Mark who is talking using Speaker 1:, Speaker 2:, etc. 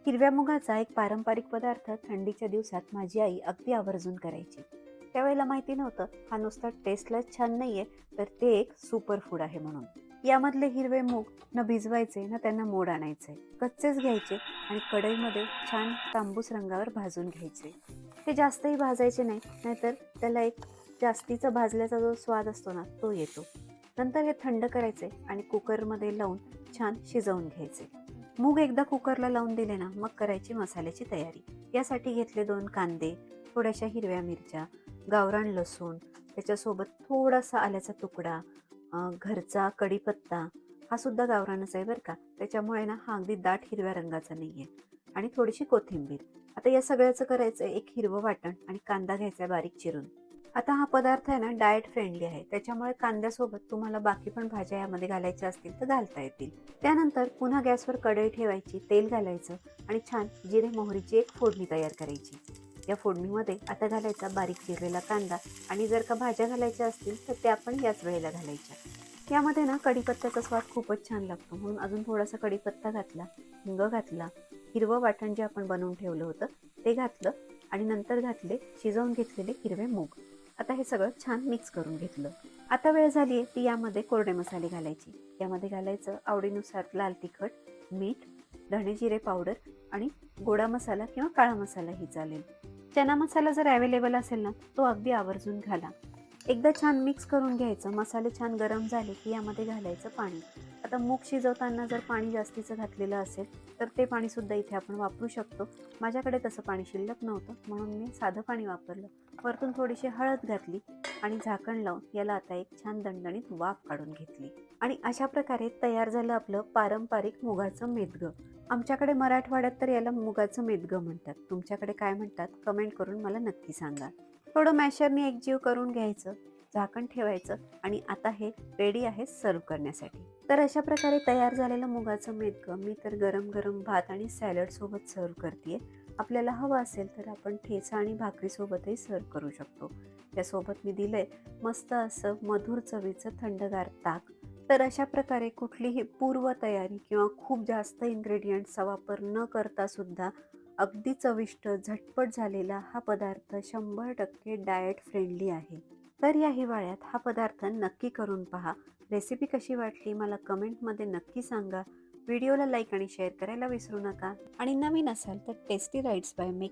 Speaker 1: हिरव्या मुगाचा एक पारंपरिक पदार्थ थंडीच्या दिवसात माझी आई अगदी आवर्जून करायची. त्यावेळेला माहिती नव्हतं हा नुसता टेस्टलाच छान नाहीये, तर ते एक सुपर फूड आहे म्हणून. यामधले हिरवे मूग न भिजवायचे ना त्यांना मोड आणायचे, कच्चेच घ्यायचे आणि कढईमध्ये छान तांबूस रंगावर भाजून घ्यायचे. ते जास्तही भाजायचे नाही, नाहीतर त्याला एक जास्तीचा भाजल्याचा जो स्वाद असतो ना तो येतो. नंतर हे थंड करायचे आणि कुकरमध्ये लावून छान शिजवून घ्यायचे. मूग एकदा कुकरला लावून दिले ना मग करायची मसाल्याची तयारी. यासाठी घेतले 2 कांदे, थोड्याशा हिरव्या मिरच्या, गावरान लसूण, त्याच्यासोबत थोडासा आल्याचा तुकडा, घरचा कढीपत्ता, हा सुद्धा गावरानच आहे बरं का, त्याच्यामुळे ना हा अगदी दाट हिरव्या रंगाचा नाहीये, आणि थोडीशी कोथिंबीर. आता या सगळ्याचं करायचं एक हिरवं वाटण आणि कांदा घ्यायचा बारीक चिरून. आता हा पदार्थ आहे ना डाएट फ्रेंडली आहे, त्याच्यामुळे कांद्यासोबत तुम्हाला बाकी पण भाज्या यामध्ये घालायच्या असतील तर घालता येतील. त्यानंतर पुन्हा गॅसवर कढई ठेवायची, तेल घालायचं आणि छान जिरे मोहरीची एक फोडणी तयार करायची. या फोडणीमध्ये आता घालायचा बारीक चिरलेला कांदा, आणि जर का भाज्या घालायच्या असतील तर त्या पण याच वेळेला घालायच्या. यामध्ये ना कढीपत्त्याचा स्वाद खूपच छान लागतो, म्हणून अजून थोडासा कढीपत्ता घातला, हिंग घातला, हिरवं वाटण जे आपण बनवून ठेवलं होतं ते घातलं, आणि नंतर घातले शिजवून घेतलेले हिरवे मूग. आता हे सगळं छान मिक्स करून घेतलं. आता वेळ झाली आहे ती यामध्ये कोरडे मसाले घालायची. यामध्ये घालायचं आवडीनुसार लाल तिखट, मीठ, धणे जिरे पावडर आणि गोडा मसाला किंवा काळा मसालाही चालेल. चना मसाला जर अवेलेबल असेल ना तो अगदी आवर्जून घाला. एकदा छान मिक्स करून घ्यायचं. मसाले छान गरम झाले की यामध्ये घालायचं पाणी. आता मूग शिजवताना जर पाणी जास्तीचं घातलेलं असेल तर ते पाणी सुद्धा इथे आपण वापरू शकतो. माझ्याकडे तसं पाणी शिल्लक नव्हतं म्हणून मी साधं पाणी वापरलं. वरतून थोडीशी हळद घातली आणि झाकण लावून याला आता एक छान दणदणीत वाफ काढून घेतली. आणि अशा प्रकारे तयार झालं आपलं पारंपरिक मुगाचं मेदगं. आमच्याकडे मराठवाड्यात तर याला मुगाचं मेदगं म्हणतात. तुमच्याकडे काय म्हणतात कमेंट करून मला नक्की सांगा. थोडं मॅशरने एकजीव करून घ्यायचं, झाकण ठेवायचं, आणि आता हे रेडी आहे सर्व्ह करण्यासाठी. तर अशा प्रकारे तयार झालेलं मुगाचं मेदगं मी तर गरम गरम भात आणि सॅलड सोबत सर्व्ह करते. आपल्याला हवं असेल तर आपण ठेचा आणि भाकरीसोबतही सर्व्ह करू शकतो. त्यासोबत मी दिलंय मस्त असं मधुर चवीचं थंडगार ताक. तर अशा प्रकारे कुठलीही पूर्वतयारी किंवा खूप जास्त इन्ग्रेडियंट्सचा वापर न करता सुद्धा अगदी चविष्ट झटपट झालेला हा पदार्थ 100% डाएट फ्रेंडली आहे. तर या हिवाळ्यात हा पदार्थ नक्की करून पहा. रेसिपी कशी वाटली मला कमेंटमध्ये नक्की सांगा. व्हिडिओला लाईक आणि शेअर करायला विसरू नका. आणि नवीन असाल तर टेस्टी राईट्स बाय मेक